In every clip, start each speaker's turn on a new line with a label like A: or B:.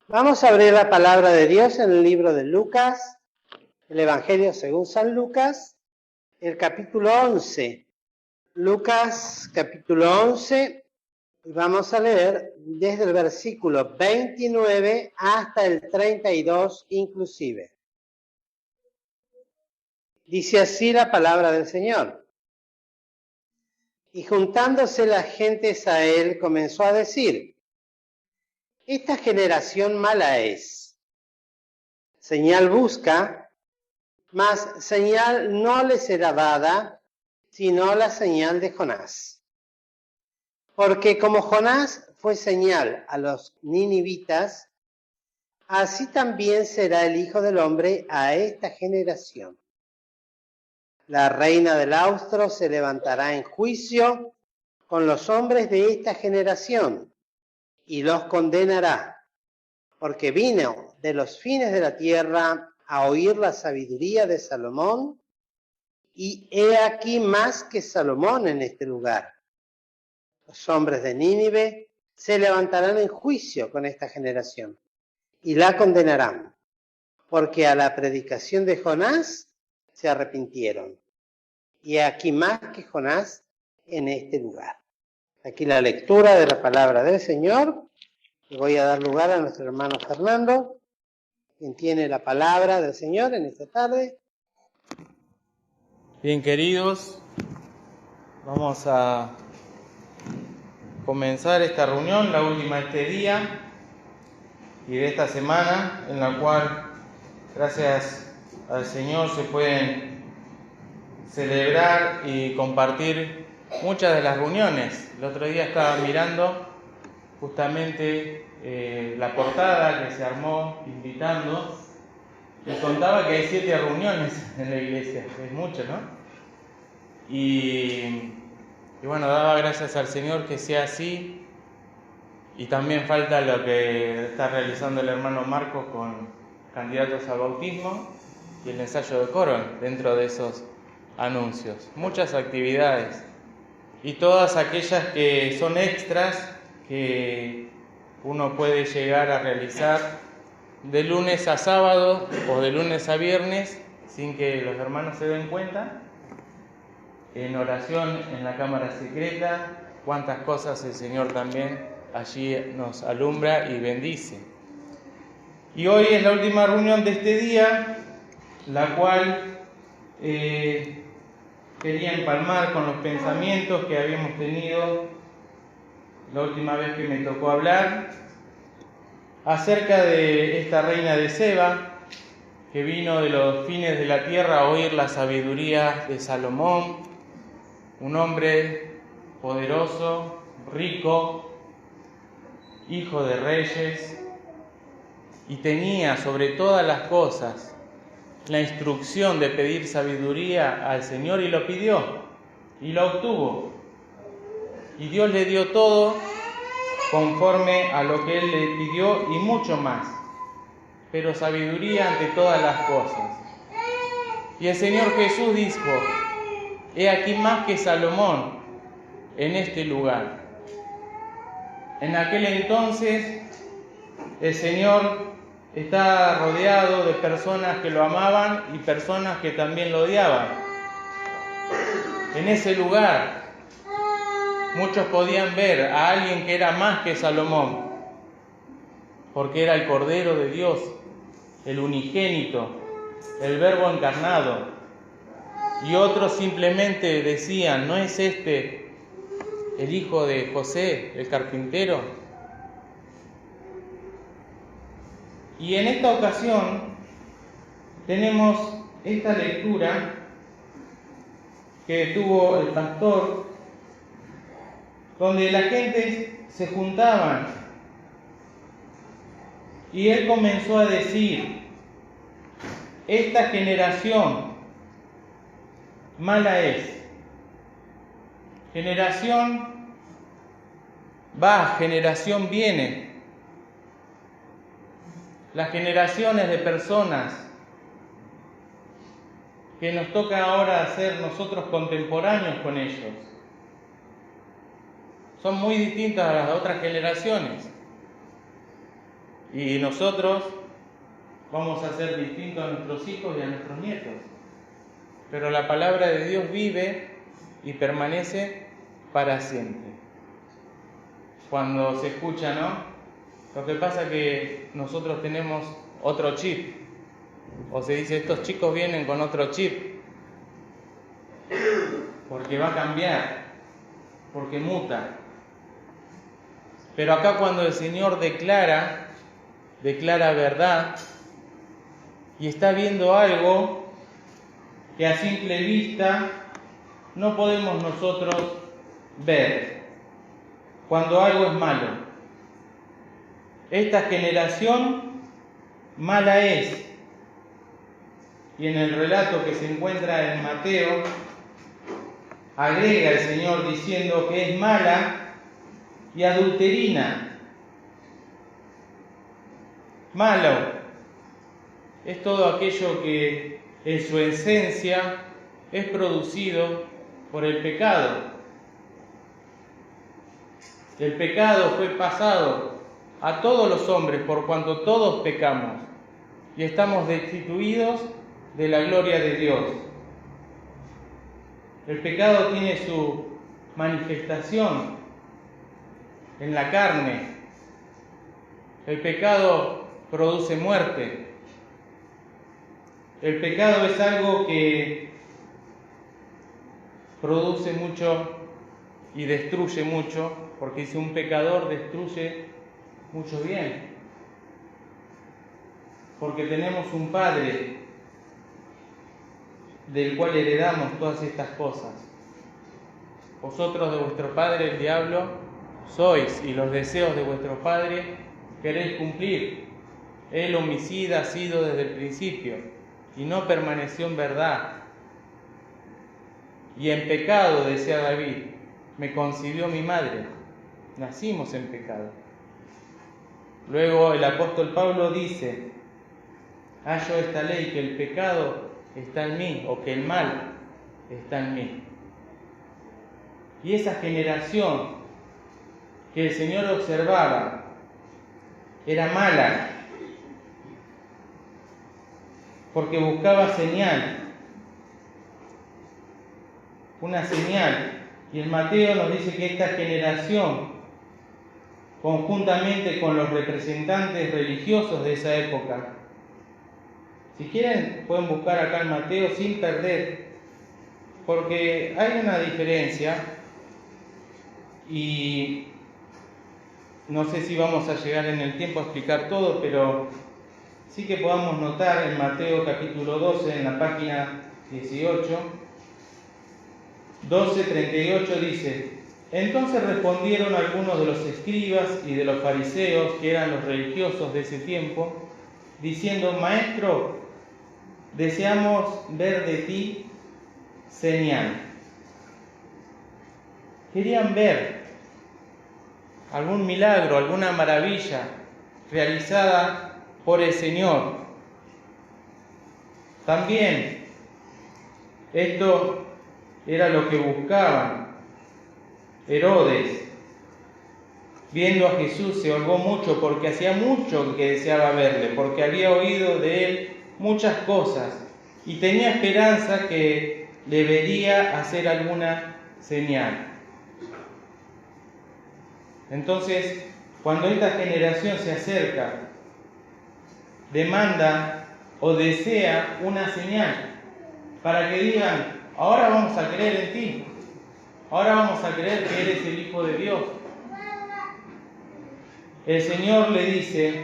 A: Vamos a abrir la palabra de Dios en el libro de Lucas, el Evangelio según San Lucas, el capítulo 11. Lucas, capítulo 11, y vamos a leer desde el versículo 29 hasta el 32 inclusive. Dice así la palabra del Señor. Y juntándose las gentes a él, comenzó a decir: esta generación mala es. Señal busca, mas señal no le será dada, sino la señal de Jonás. Porque como Jonás fue señal a los ninivitas, así también será el Hijo del Hombre a esta generación. La reina del austro se levantará en juicio con los hombres de esta generación y los condenará, porque vino de los fines de la tierra a oír la sabiduría de Salomón, y he aquí más que Salomón en este lugar. Los hombres de Nínive se levantarán en juicio con esta generación y la condenarán, porque a la predicación de Jonás se arrepintieron. Y he aquí más que Jonás en este lugar. Aquí la lectura de la palabra del Señor. Y voy a dar lugar a nuestro hermano Fernando, quien tiene la palabra del Señor en esta tarde.
B: Bien, queridos, vamos a comenzar esta reunión, la última de este día y de esta semana, en la cual, gracias al Señor, se pueden celebrar y compartir muchas de las reuniones. El otro día estaba mirando justamente la portada que se armó invitando, y contaba que hay 7 reuniones en la iglesia. Es mucho, ¿no? Y bueno, daba gracias al Señor que sea así. Y también falta lo que está realizando el hermano Marcos con candidatos al bautismo y el ensayo de coro dentro de esos anuncios. Muchas actividades y todas aquellas que son extras que uno puede llegar a realizar de lunes a sábado o de lunes a viernes sin que los hermanos se den cuenta, en oración en la cámara secreta. Cuántas cosas el Señor también allí nos alumbra y bendice. Y hoy es la última reunión de este día, la cual quería empalmar con los pensamientos que habíamos tenido la última vez que me tocó hablar acerca de esta reina de Seba, que vino de los fines de la tierra a oír la sabiduría de Salomón, un hombre poderoso, rico, hijo de reyes, y tenía sobre todas las cosas la instrucción de pedir sabiduría al Señor, y lo pidió y lo obtuvo, y Dios le dio todo conforme a lo que él le pidió y mucho más, pero sabiduría ante todas las cosas. Y el Señor Jesús dijo: he aquí más que Salomón en este lugar. En aquel entonces el Señor está rodeado de personas que lo amaban y personas que también lo odiaban. En ese lugar muchos podían ver a alguien que era más que Salomón, porque era el Cordero de Dios, el unigénito, el Verbo encarnado. Y otros simplemente decían: ¿no es este el hijo de José, el carpintero? Y en esta ocasión tenemos esta lectura que tuvo el pastor, donde la gente se juntaban y él comenzó a decir: esta generación mala es. Generación va, generación viene. Las generaciones de personas que nos toca ahora ser nosotros contemporáneos con ellos son muy distintas a las otras generaciones. Y nosotros vamos a ser distintos a nuestros hijos y a nuestros nietos. Pero la palabra de Dios vive y permanece para siempre. Cuando se escucha, ¿no? Lo que pasa es que nosotros tenemos otro chip. O se dice, estos chicos vienen con otro chip. Porque va a cambiar. Porque muta. Pero acá cuando el Señor declara verdad y está viendo algo que a simple vista no podemos nosotros ver, cuando algo es malo. Esta generación mala es, y en el relato que se encuentra en Mateo, agrega el Señor diciendo que es mala y adulterina. Malo es todo aquello que en su esencia es producido por el pecado. El pecado fue pasado a todos los hombres por cuanto todos pecamos y estamos destituidos de la gloria de Dios. El pecado tiene su manifestación en la carne. El pecado produce muerte. El pecado es algo que produce mucho y destruye mucho, porque si un pecador destruye mucho bien. Porque tenemos un Padre del cual heredamos todas estas cosas. Vosotros de vuestro padre el diablo sois, y los deseos de vuestro padre queréis cumplir. Él homicida ha sido desde el principio, y no permaneció en verdad. Y en pecado, decía David, me concibió mi madre. Nacimos en pecado. Luego el apóstol Pablo dice, hallo esta ley, que el pecado está en mí, o que el mal está en mí. Y esa generación que el Señor observaba era mala, porque buscaba señal, una señal. Y en Mateo nos dice que esta generación, conjuntamente con los representantes religiosos de esa época, si quieren pueden buscar acá en Mateo sin perder, porque hay una diferencia y no sé si vamos a llegar en el tiempo a explicar todo, pero sí que podamos notar en Mateo capítulo 12, en la página 18, 12:38 dice, entonces respondieron algunos de los escribas y de los fariseos, que eran los religiosos de ese tiempo, diciendo, Maestro, deseamos ver de ti señal. Querían ver algún milagro, alguna maravilla realizada por el Señor. También esto era lo que buscaban. Herodes, viendo a Jesús, se holgó mucho porque hacía mucho que deseaba verle, porque había oído de él muchas cosas y tenía esperanza que le vería hacer alguna señal. Entonces, cuando esta generación se acerca, demanda o desea una señal para que digan, ahora vamos a creer en ti, ahora vamos a creer que eres el Hijo de Dios. El Señor le dice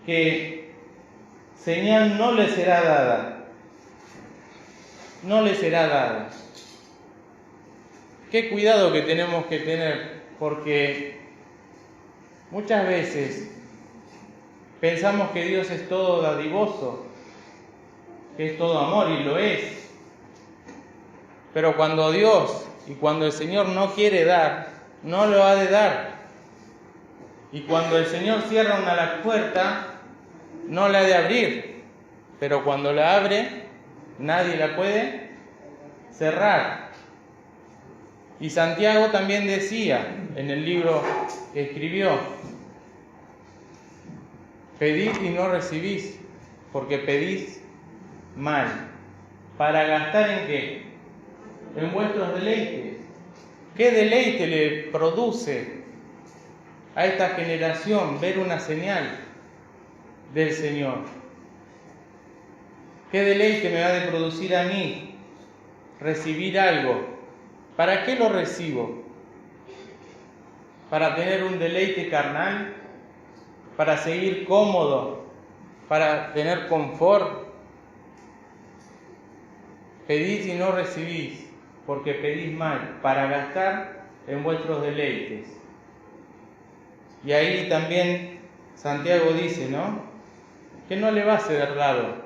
B: que señal no le será dada, no le será dada. Qué cuidado que tenemos que tener, porque muchas veces pensamos que Dios es todo dadivoso, que es todo amor, y lo es. Pero cuando Dios y cuando el Señor no quiere dar, no lo ha de dar. Y cuando el Señor cierra una puerta, no la ha de abrir. Pero cuando la abre, nadie la puede cerrar. Y Santiago también decía en el libro que escribió, Pedid y no recibís, porque pedís mal. ¿Para gastar en qué? En vuestros deleites. ¿Qué deleite le produce a esta generación ver una señal del Señor? ¿Qué deleite me va a producir a mí recibir algo? ¿Para qué lo recibo? ¿Para tener un deleite carnal? ¿Para seguir cómodo? ¿Para tener confort? Pedís y no recibís, porque pedís mal, para gastar en vuestros deleites. Y ahí también Santiago dice, ¿no? Que no le va a ser dado.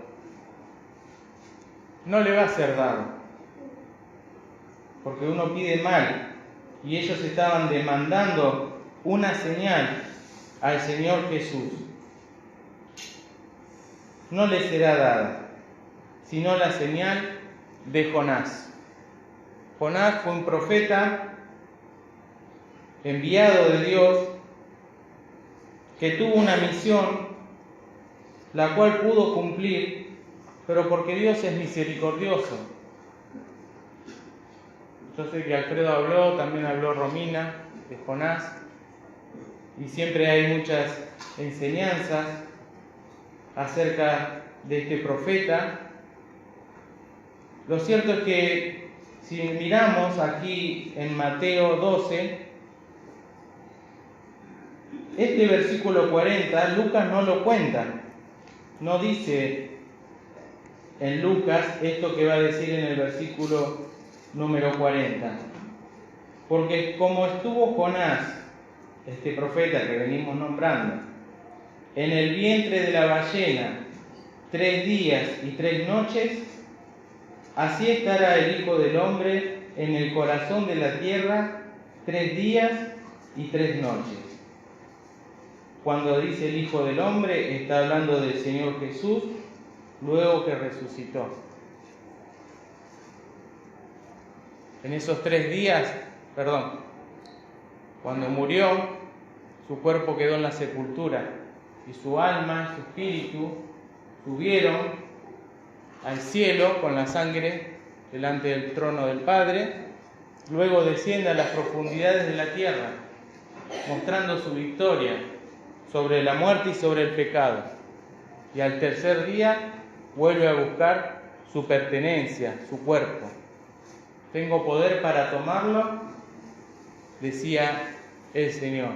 B: No le va a ser dado. Porque uno pide mal. Y ellos estaban demandando una señal al Señor Jesús. No le será dada, sino la señal de Jonás. Jonás fue un profeta enviado de Dios que tuvo una misión la cual pudo cumplir, pero porque Dios es misericordioso. Yo sé que Alfredo habló, también habló Romina de Jonás, y siempre hay muchas enseñanzas acerca de este profeta. Lo cierto es que si miramos aquí en Mateo 12, este versículo 40, Lucas no lo cuenta. No dice en Lucas esto que va a decir en el versículo número 40. Porque como estuvo Jonás, este profeta que venimos nombrando, en el vientre de la ballena 3 días y 3 noches, así estará el Hijo del Hombre en el corazón de la tierra 3 días y 3 noches. Cuando dice el Hijo del Hombre, está hablando del Señor Jesús, luego que resucitó. En esos 3 días, cuando murió, su cuerpo quedó en la sepultura y su alma, su espíritu, subieron al cielo con la sangre delante del trono del Padre, luego desciende a las profundidades de la tierra, mostrando su victoria sobre la muerte y sobre el pecado. Y al tercer día vuelve a buscar su pertenencia, su cuerpo. Tengo poder para tomarlo, decía el Señor.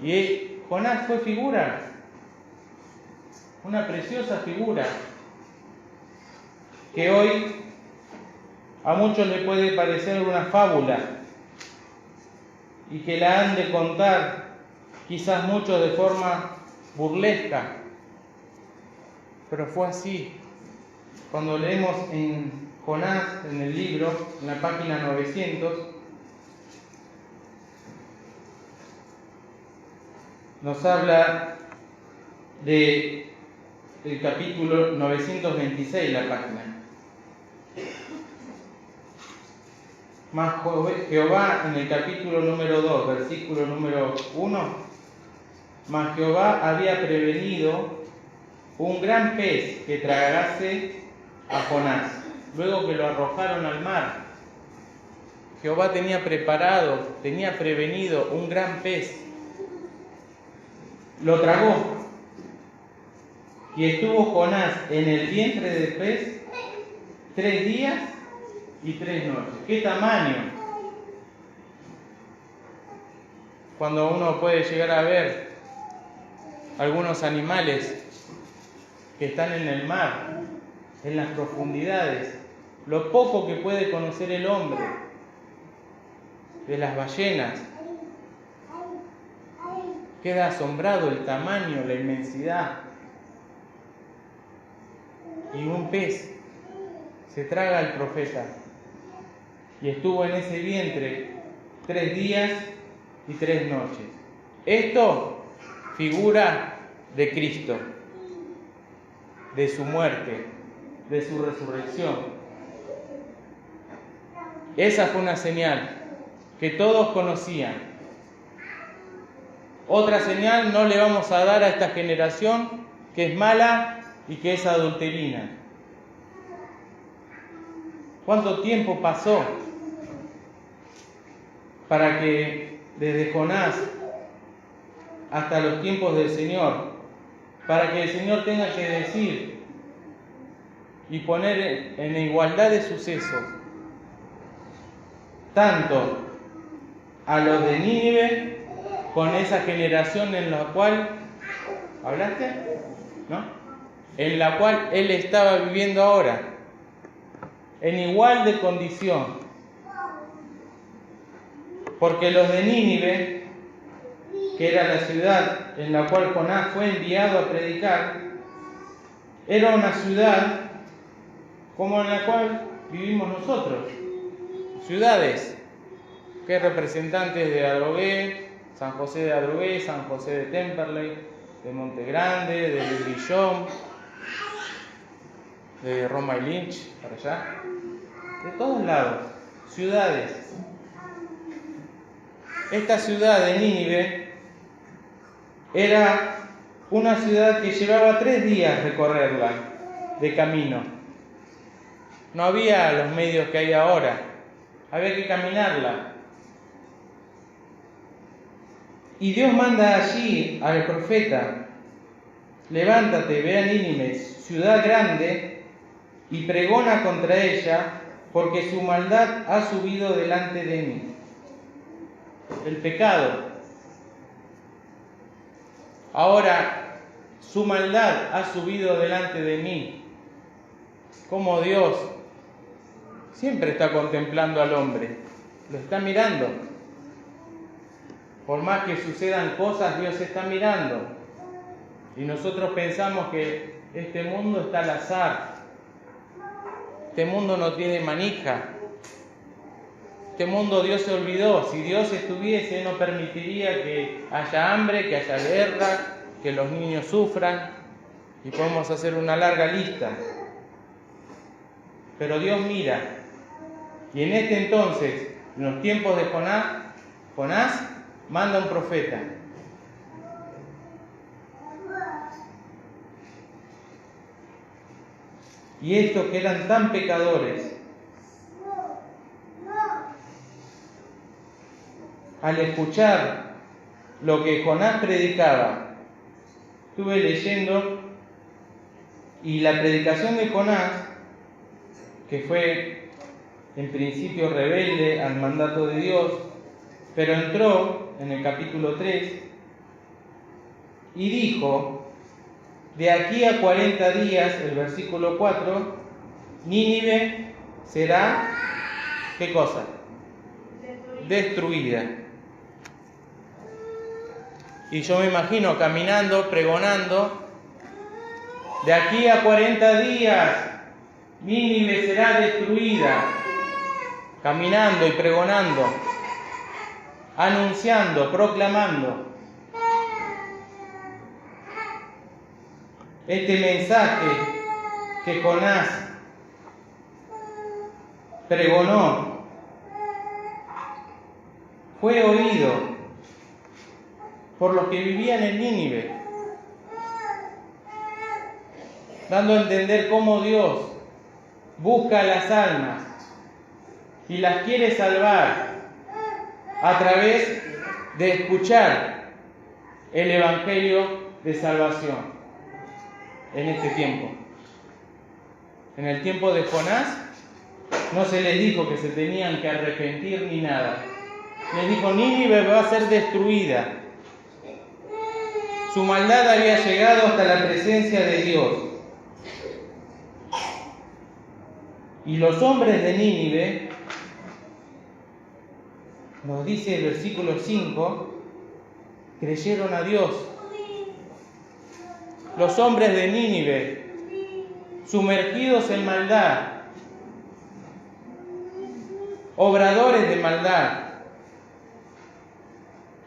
B: Y Jonás fue figura, una preciosa figura, que hoy a muchos les puede parecer una fábula y que la han de contar quizás muchos de forma burlesca, pero fue así. Cuando leemos en Jonás, en el libro, en la página 900, nos habla del capítulo 926, la página. Mas Jehová, en el capítulo número 2, versículo número 1, mas Jehová había prevenido un gran pez que tragase a Jonás, luego que lo arrojaron al mar. Jehová tenía prevenido un gran pez, lo tragó, y estuvo Jonás en el vientre del pez 3 días y 3 noches. ¿Qué tamaño? Cuando uno puede llegar a ver algunos animales que están en el mar, en las profundidades, lo poco que puede conocer el hombre de las ballenas, queda asombrado el tamaño, la inmensidad. Y un pez se traga al profeta, y estuvo en ese vientre 3 días y 3 noches. Esto figura de Cristo, de su muerte, de su resurrección. Esa fue una señal que todos conocían. Otra señal no le vamos a dar a esta generación que es mala y que es adulterina. ¿Cuánto tiempo pasó para que desde Jonás hasta los tiempos del Señor, para que el Señor tenga que decir y poner en igualdad de sucesos tanto a los de Nínive con esa generación en la cual, ¿hablaste? ¿No? En la cual él estaba viviendo ahora, en igual de condición? Porque los de Nínive, que era la ciudad en la cual Jonás fue enviado a predicar, era una ciudad como en la cual vivimos nosotros. Ciudades que representantes de Adrogué, San José de Adrogué, San José de Temperley, de Monte Grande, de Grillón, de Roma y Lynch, para allá, de todos lados, ciudades. Esta ciudad de Nínive era una ciudad que llevaba 3 días recorrerla de camino. No había los medios que hay ahora, había que caminarla. Y Dios manda allí al profeta: levántate, ve a Nínive, ciudad grande, y pregona contra ella, porque su maldad ha subido delante de mí. El pecado. Ahora, su maldad ha subido delante de mí. Como Dios siempre está contemplando al hombre, lo está mirando. Por más que sucedan cosas, Dios está mirando. Y nosotros pensamos que este mundo está al azar. Este mundo no tiene manija. Este mundo Dios se olvidó. Si Dios estuviese, no permitiría que haya hambre, que haya guerra, que los niños sufran. Y podemos hacer una larga lista. Pero Dios mira. Y en este entonces, en los tiempos de Jonás manda un profeta. Y estos que eran tan pecadores, al escuchar lo que Jonás predicaba, estuve leyendo, y la predicación de Jonás, que fue en principio rebelde al mandato de Dios, pero entró en el capítulo 3 y dijo: de aquí a 40 días, el versículo 4, Nínive será, ¿qué cosa? Destruida. Y yo me imagino caminando, pregonando: de aquí a 40 días, Nínive será destruida. Caminando y pregonando, anunciando, proclamando este mensaje que Jonás pregonó. Fue oído por los que vivían en Nínive, dando a entender cómo Dios busca las almas y las quiere salvar a través de escuchar el Evangelio de salvación en este tiempo. En el tiempo de Jonás no se les dijo que se tenían que arrepentir ni nada. Les dijo: Nínive va a ser destruida. Su maldad había llegado hasta la presencia de Dios. Y los hombres de Nínive, nos dice el versículo 5, creyeron a Dios. Los hombres de Nínive, sumergidos en maldad, obradores de maldad,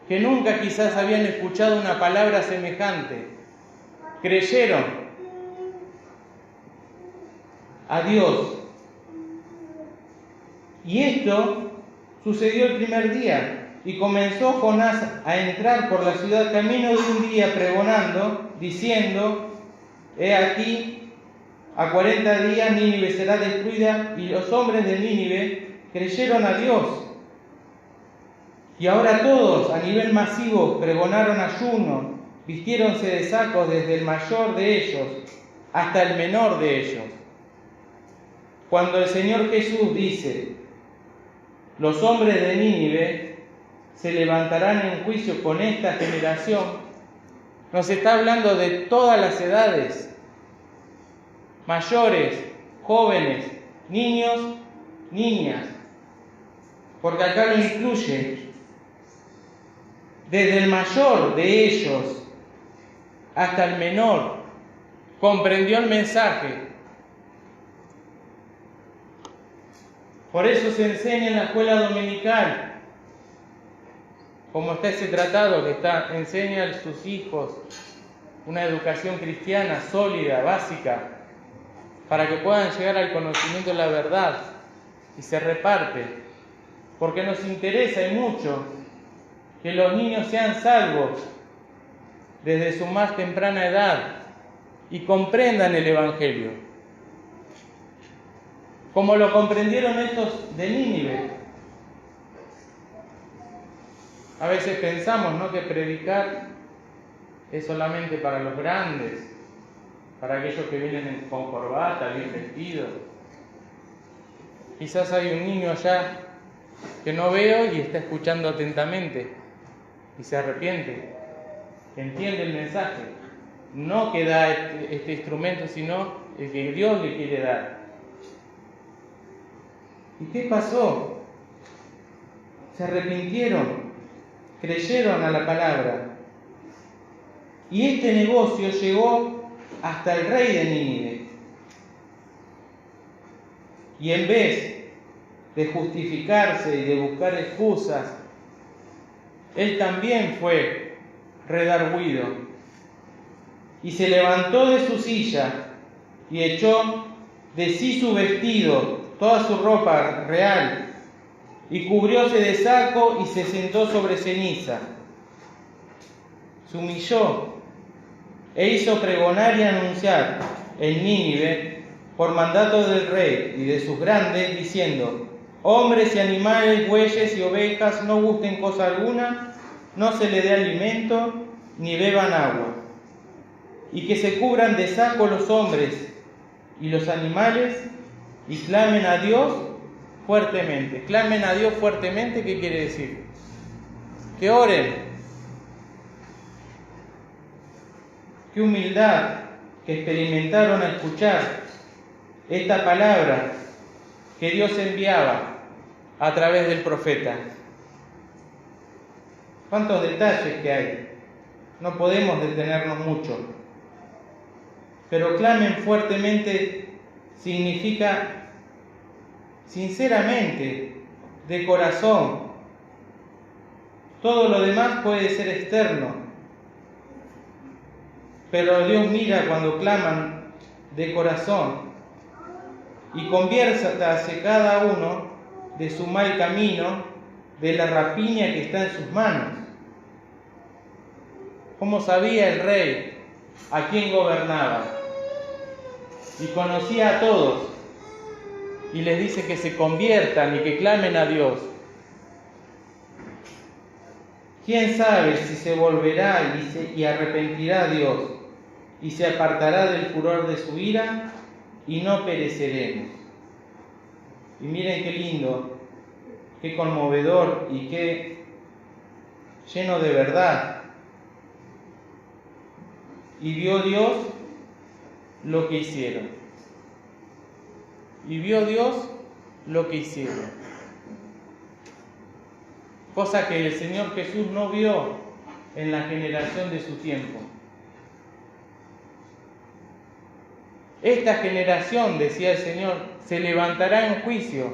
B: que nunca quizás habían escuchado una palabra semejante, creyeron a Dios. Y esto sucedió el primer día. y comenzó Jonás a entrar por la ciudad camino de un día pregonando, diciendo: he aquí, a 40 días Nínive será destruida. Y los hombres de Nínive creyeron a Dios. Y ahora todos, a nivel masivo, pregonaron ayuno, vistiéronse de sacos desde el mayor de ellos hasta el menor de ellos. Cuando el Señor Jesús dice: los hombres de Nínive se levantarán en juicio con esta generación, nos está hablando de todas las edades, mayores, jóvenes, niños, niñas, porque acá lo incluye. Desde el mayor de ellos hasta el menor comprendió el mensaje. Por eso se enseña en la escuela dominical, como está ese tratado que enseña a sus hijos una educación cristiana sólida, básica, para que puedan llegar al conocimiento de la verdad, y se reparte, porque nos interesa y mucho que los niños sean salvos desde su más temprana edad y comprendan el Evangelio, como lo comprendieron estos de Nínive. A veces pensamos, ¿no?, que predicar es solamente para los grandes, para aquellos que vienen con corbata, bien vestidos. Quizás hay un niño allá que no veo y está escuchando atentamente y se arrepiente, que entiende el mensaje, no que da este instrumento, sino el que Dios le quiere dar. ¿Y qué pasó? Se arrepintieron, creyeron a la palabra. Y este negocio llegó hasta el rey de Nínive. Y en vez de justificarse y de buscar excusas, él también fue redargüido. Y se levantó de su silla y echó de sí su vestido, toda su ropa real, y cubrióse de saco y se sentó sobre ceniza. Se humilló e hizo pregonar y anunciar en Nínive por mandato del rey y de sus grandes, diciendo: hombres y animales, bueyes y ovejas, no gusten cosa alguna, no se le dé alimento, ni beban agua. Y que se cubran de saco los hombres y los animales, y clamen a Dios fuertemente. Clamen a Dios fuertemente, ¿qué quiere decir? Que oren. Qué humildad que experimentaron al escuchar esta palabra que Dios enviaba a través del profeta. ¿Cuántos detalles que hay? No podemos detenernos mucho. Pero clamen fuertemente significa sinceramente, de corazón. Todo lo demás puede ser externo, pero Dios mira cuando claman de corazón y conviértase cada uno de su mal camino, de la rapiña que está en sus manos. ¿Cómo sabía el rey a quién gobernaba? Y conocía a todos, y les dice que se conviertan y que clamen a Dios. ¿Quién sabe si se volverá y arrepentirá a Dios y se apartará del furor de su ira y no pereceremos? Y miren qué lindo, qué conmovedor y qué lleno de verdad. Y vio Dios lo que hicieron. Y vio Dios lo que hicieron. Cosa que el Señor Jesús no vio en la generación de su tiempo. Esta generación, decía el Señor, se levantará en juicio.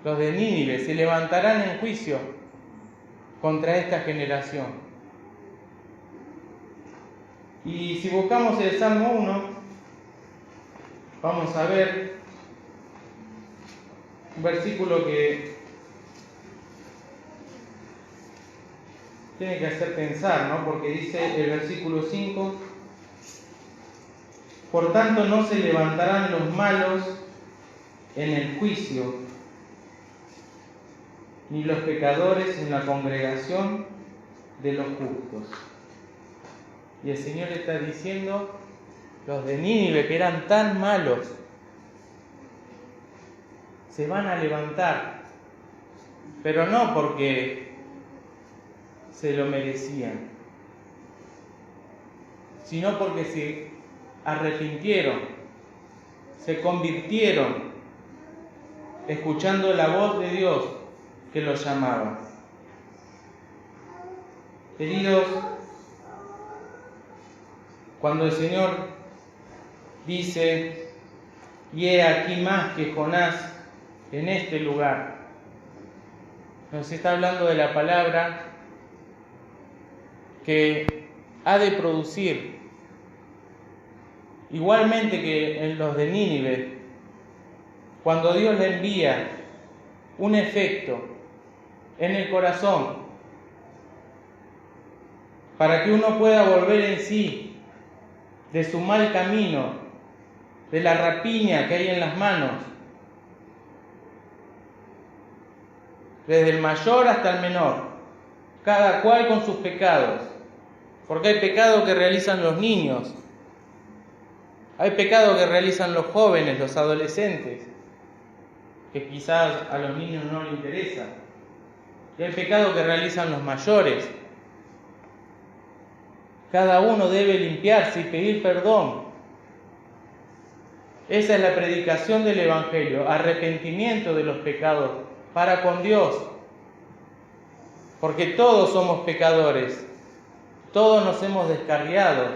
B: Los de Nínive se levantarán en juicio contra esta generación. Y si buscamos el Salmo 1, vamos a ver un versículo que tiene que hacer pensar, ¿no? Porque dice el versículo 5, por tanto no se levantarán los malos en el juicio, ni los pecadores en la congregación de los justos. Y el Señor está diciendo, los de Nínive, que eran tan malos, se van a levantar, pero no porque se lo merecían, sino porque se arrepintieron, se convirtieron, escuchando la voz de Dios que los llamaba. Queridos, cuando el Señor dice, y he aquí más que Jonás en este lugar, nos está hablando de la palabra que ha de producir, igualmente que en los de Nínive, cuando Dios le envía un efecto en el corazón para que uno pueda volver en sí de su mal camino, de la rapiña que hay en las manos, desde el mayor hasta el menor, cada cual con sus pecados, porque hay pecado que realizan los niños, hay pecado que realizan los jóvenes, los adolescentes, que quizás a los niños no les interesa, y hay pecado que realizan los mayores. Cada uno debe limpiarse y pedir perdón. Esa es la predicación del Evangelio, arrepentimiento de los pecados para con Dios. Porque todos somos pecadores, todos nos hemos descarriado,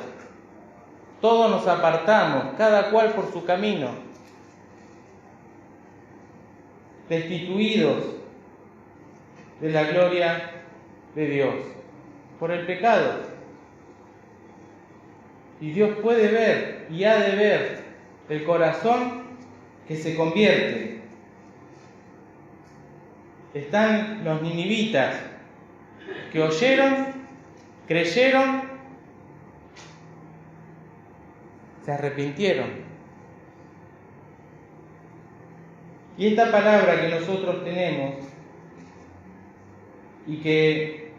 B: todos nos apartamos, cada cual por su camino, destituidos de la gloria de Dios por el pecado. Y Dios puede ver y ha de ver el corazón que se convierte. Están los ninivitas que oyeron, creyeron, se arrepintieron. Y esta palabra que nosotros tenemos y que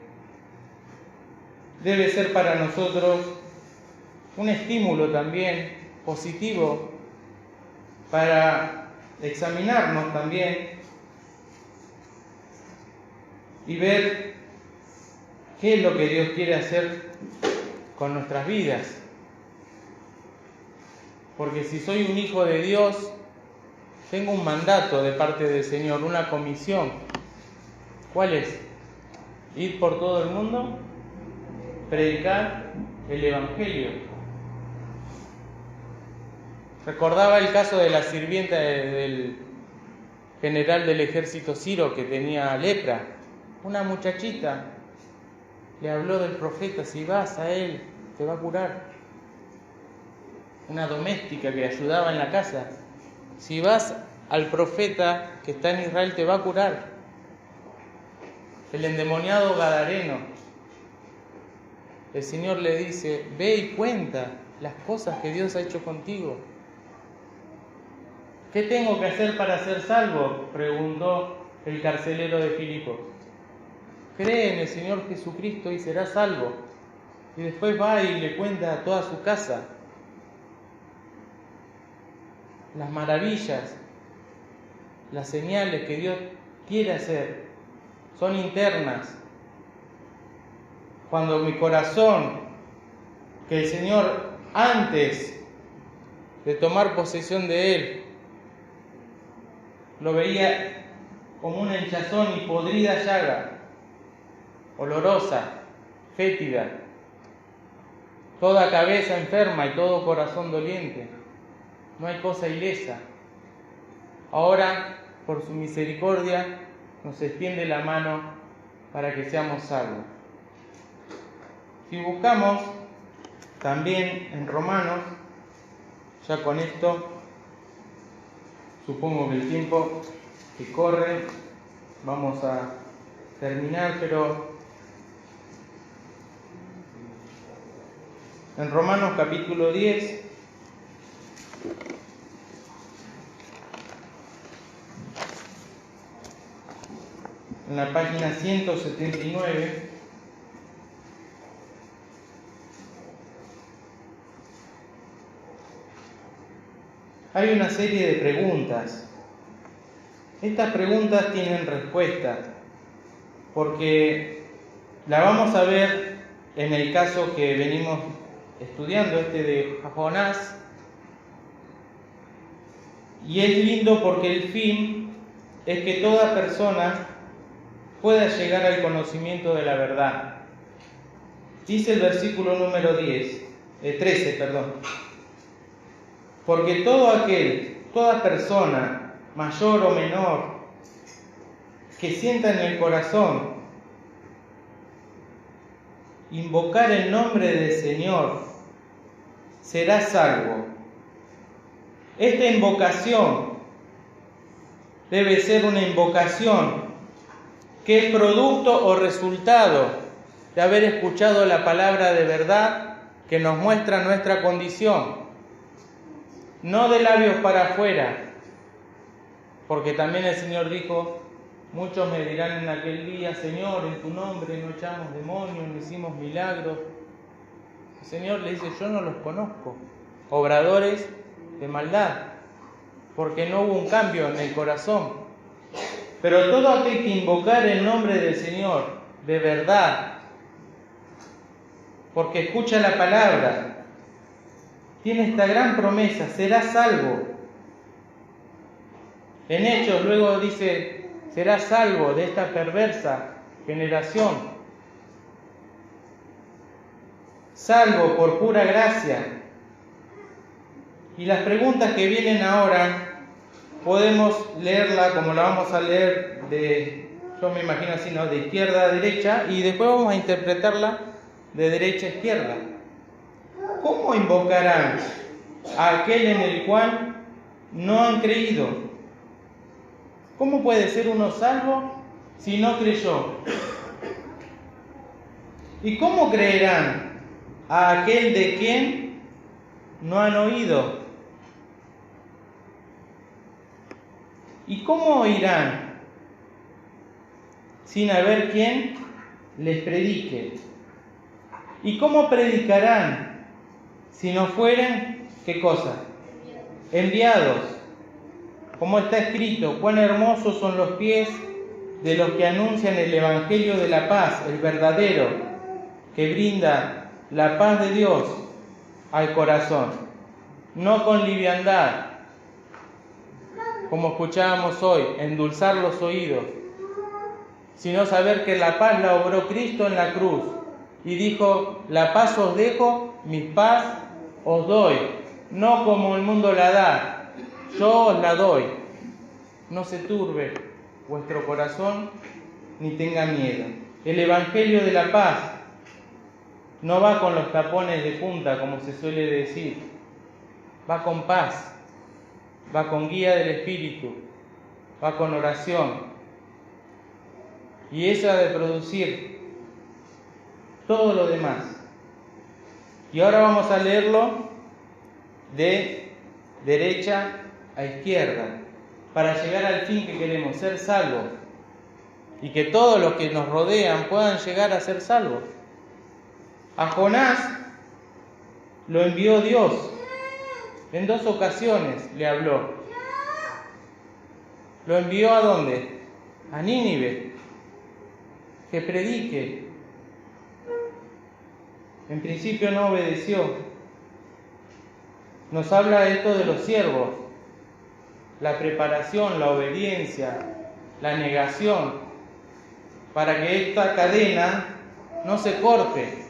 B: debe ser para nosotros un estímulo también positivo para examinarnos también y ver qué es lo que Dios quiere hacer con nuestras vidas. Porque si soy un hijo de Dios, tengo un mandato de parte del Señor, una comisión. ¿Cuál es? Ir por todo el mundo, predicar el Evangelio. Recordaba el caso de la sirvienta del general del ejército Ciro que tenía lepra. Una muchachita le habló del profeta, si vas a él, te va a curar. Una doméstica que ayudaba en la casa, si vas al profeta que está en Israel, te va a curar. El endemoniado gadareno, el Señor le dice, ve y cuenta las cosas que Dios ha hecho contigo. ¿Qué tengo que hacer para ser salvo?, preguntó el carcelero de Filipos. Cree en el Señor Jesucristo y serás salvo. Y después va y le cuenta a toda su casa las maravillas, las señales que Dios quiere hacer. Son internas. Cuando mi corazón, que el Señor antes de tomar posesión de Él, lo veía como una hinchazón y podrida llaga, olorosa, fétida, toda cabeza enferma y todo corazón doliente. No hay cosa ilesa. Ahora, por su misericordia, nos extiende la mano para que seamos salvos. Si buscamos también en Romanos, ya con esto, supongo que el tiempo que corre, vamos a terminar, pero en Romanos capítulo 10, en la página 179, hay una serie de preguntas. Estas preguntas tienen respuesta, porque la vamos a ver en el caso que venimos estudiando, de Jonás, y es lindo porque el fin es que toda persona pueda llegar al conocimiento de la verdad. Dice el versículo número 13, porque toda persona, mayor o menor, que sienta en el corazón invocar el nombre del Señor, será salvo. Esta invocación debe ser una invocación que es producto o resultado de haber escuchado la palabra de verdad que nos muestra nuestra condición, no de labios para afuera, porque también el Señor dijo: muchos me dirán en aquel día, Señor, en tu nombre no echamos demonios, no hicimos milagros. El Señor le dice: yo no los conozco, obradores de maldad, porque no hubo un cambio en el corazón. Pero todo aquel que invocar el nombre del Señor de verdad, porque escucha la palabra, tiene esta gran promesa: será salvo. En Hechos luego dice: será salvo de esta perversa generación. Salvo por pura gracia. Y las preguntas que vienen ahora podemos leerla como la vamos a leer yo me imagino así, ¿no? De izquierda a derecha, y después vamos a interpretarla de derecha a izquierda. ¿Cómo invocarán a aquel en el cual no han creído? ¿Cómo puede ser uno salvo si no creyó? ¿Y cómo creerán a aquel de quien no han oído? ¿Y cómo oirán sin haber quien les predique? ¿Y cómo predicarán si no fueren, qué cosa? Enviados. Como está escrito: cuán hermosos son los pies de los que anuncian el Evangelio de la paz, el verdadero, que brinda la paz de Dios al corazón, no con liviandad, como escuchábamos hoy, endulzar los oídos, sino saber que la paz la obró Cristo en la cruz, y dijo: la paz os dejo, mi paz os doy, no como el mundo la da, yo os la doy. No se turbe vuestro corazón, ni tenga miedo. El Evangelio de la paz no va con los tapones de punta, como se suele decir, va con paz, va con guía del Espíritu, va con oración, y eso ha de producir todo lo demás. Y ahora vamos a leerlo de derecha a izquierda, para llegar al fin que queremos, ser salvos, y que todos los que nos rodean puedan llegar a ser salvos. A Jonás lo envió Dios, en 2 ocasiones le habló. ¿Lo envió a dónde? A Nínive, que predique. En principio no obedeció. Nos habla esto de los siervos: la preparación, la obediencia, la negación, para que esta cadena no se corte.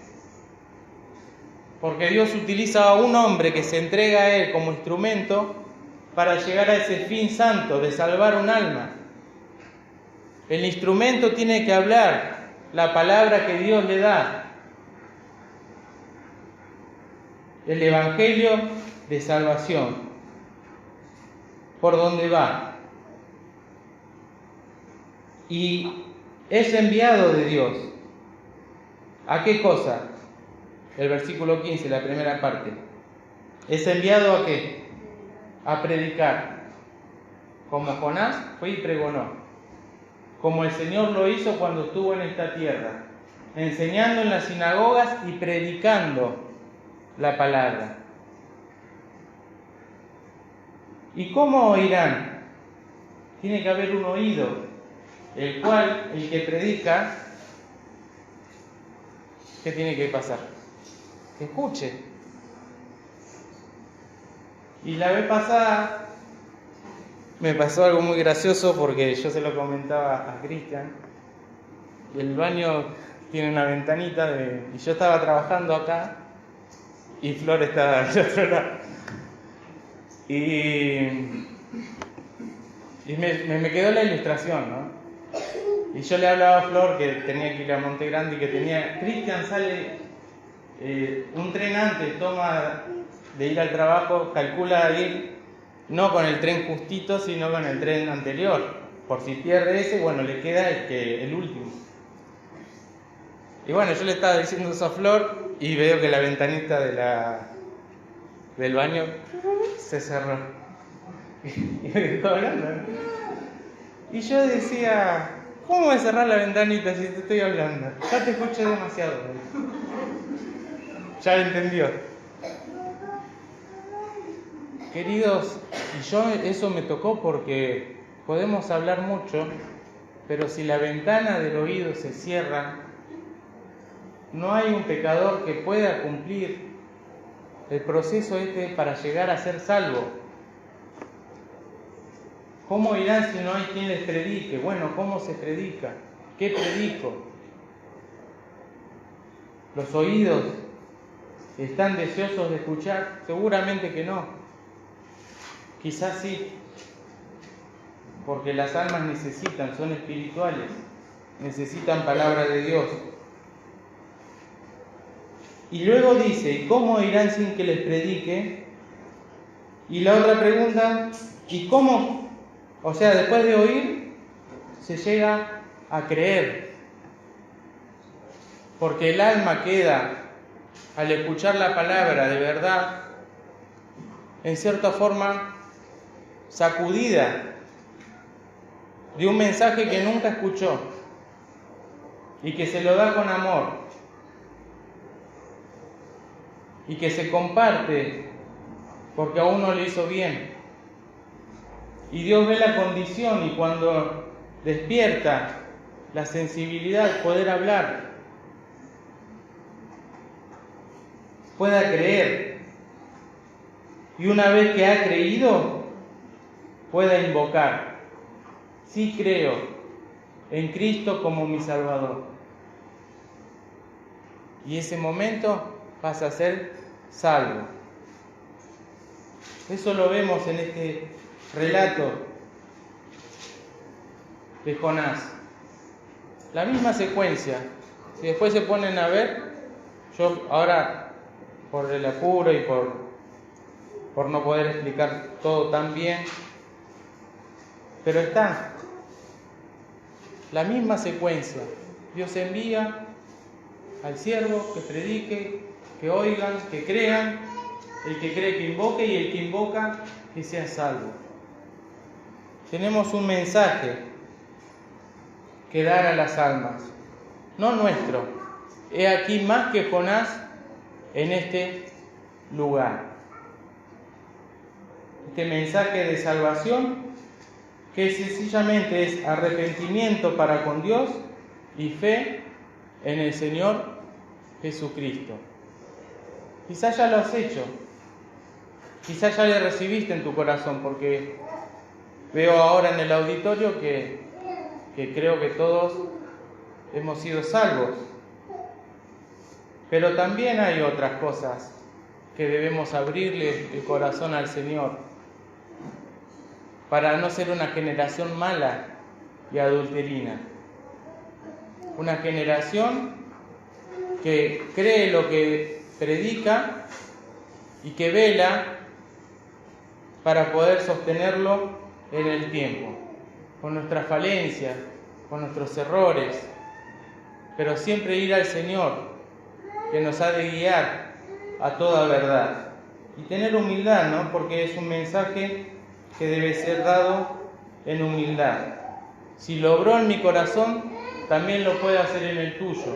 B: Porque Dios utiliza a un hombre que se entrega a Él como instrumento para llegar a ese fin santo de salvar un alma. El instrumento tiene que hablar la palabra que Dios le da, el Evangelio de salvación, por donde va. Y es enviado de Dios. ¿A qué cosa? el versículo 15, la primera parte. ¿Es enviado a qué? A predicar. Como Jonás fue y pregonó. Como el Señor lo hizo cuando estuvo en esta tierra, enseñando en las sinagogas y predicando la palabra. ¿Y cómo oirán? Tiene que haber un oído, el cual, el que predica, ¿qué tiene que pasar? Que escuche. Y la vez pasada me pasó algo muy gracioso porque yo se lo comentaba a Cristian. El baño tiene una ventanita y yo estaba trabajando acá y Flor estaba al otro lado. Y me quedó la ilustración, ¿no? Y yo le hablaba a Flor que tenía que ir a Monte Grande y que tenía... Cristian sale un tren antes, toma de ir al trabajo, calcula ir no con el tren justito, sino con el tren anterior. Por si pierde ese, bueno, le queda el último. Y bueno, yo le estaba diciendo eso a Flor y veo que la ventanita del baño se cerró. Y me dejó hablando. Y yo decía, ¿cómo voy a cerrar la ventanita si te estoy hablando? Ya te escuché demasiado. Ya entendió. Queridos, y yo eso me tocó porque podemos hablar mucho, pero si la ventana del oído se cierra, no hay un pecador que pueda cumplir el proceso para llegar a ser salvo. ¿Cómo irán si no hay quien les predique? Bueno, ¿cómo se predica? ¿Qué predico? ¿Los oídos están deseosos de escuchar? Seguramente que no. Quizás sí, porque las almas necesitan, son espirituales, necesitan palabra de Dios. Y luego dice, ¿y cómo irán sin que les predique? Y la otra pregunta, ¿y cómo? O sea, después de oír, se llega a creer. Porque el alma queda, al escuchar la palabra de verdad, en cierta forma, sacudida de un mensaje que nunca escuchó y que se lo da con amor y que se comparte porque a uno le hizo bien. Y Dios ve la condición y cuando despierta la sensibilidad, poder hablar, pueda creer. Y una vez que ha creído, pueda invocar. Sí creo en Cristo como mi Salvador. Y ese momento pasa a ser salvo. Eso lo vemos en este relato de Jonás. La misma secuencia. Si después se ponen a ver, yo ahora por el apuro y por no poder explicar todo tan bien, pero está la misma secuencia. Dios envía al siervo que predique, que oigan, que crean, el que cree que invoque y el que invoca que sea salvo. Tenemos un mensaje que dar a las almas, no nuestro. He aquí más que Jonás en este lugar. Este mensaje de salvación que sencillamente es arrepentimiento para con Dios y fe en el Señor Jesucristo. Quizás ya lo has hecho, quizás ya le recibiste en tu corazón, porque veo ahora en el auditorio que creo que todos hemos sido salvos. Pero también hay otras cosas que debemos abrirle el corazón al Señor para no ser una generación mala y adulterina. Una generación que cree lo que predica y que vela para poder sostenerlo en el tiempo, con nuestras falencias, con nuestros errores, pero siempre ir al Señor, que nos ha de guiar a toda verdad. Y tener humildad, ¿no? Porque es un mensaje que debe ser dado en humildad. Si lo obró en mi corazón, también lo puede hacer en el tuyo.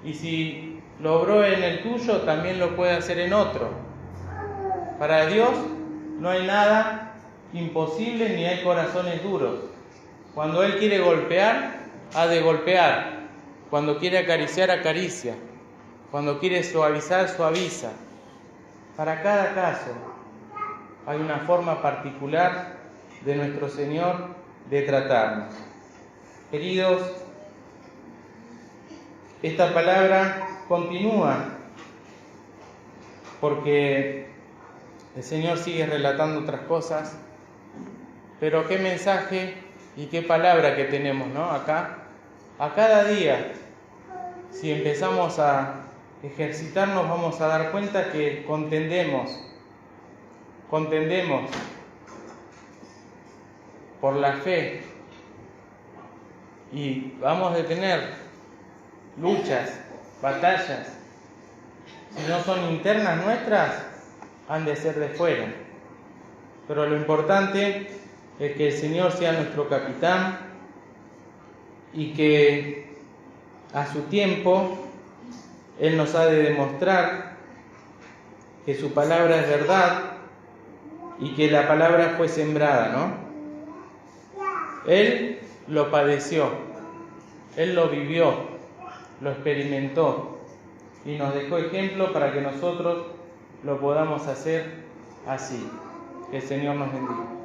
B: Y si lo obró en el tuyo, también lo puede hacer en otro. Para Dios no hay nada imposible ni hay corazones duros. Cuando Él quiere golpear, ha de golpear. Cuando quiere acariciar, acaricia. Cuando quiere suavizar, suaviza. Para cada caso hay una forma particular de nuestro Señor de tratarnos. Queridos, esta palabra continúa porque el Señor sigue relatando otras cosas, pero qué mensaje y qué palabra que tenemos, ¿no? Acá, a cada día, si empezamos a ejercitarnos, vamos a dar cuenta que contendemos por la fe y vamos a tener luchas, batallas. Si no son internas nuestras, han de ser de fuera. Pero lo importante es que el Señor sea nuestro capitán y que a su tiempo Él nos ha de demostrar que su palabra es verdad y que la palabra fue sembrada, ¿no? Él lo padeció, Él lo vivió, lo experimentó y nos dejó ejemplo para que nosotros lo podamos hacer así. Que el Señor nos bendiga.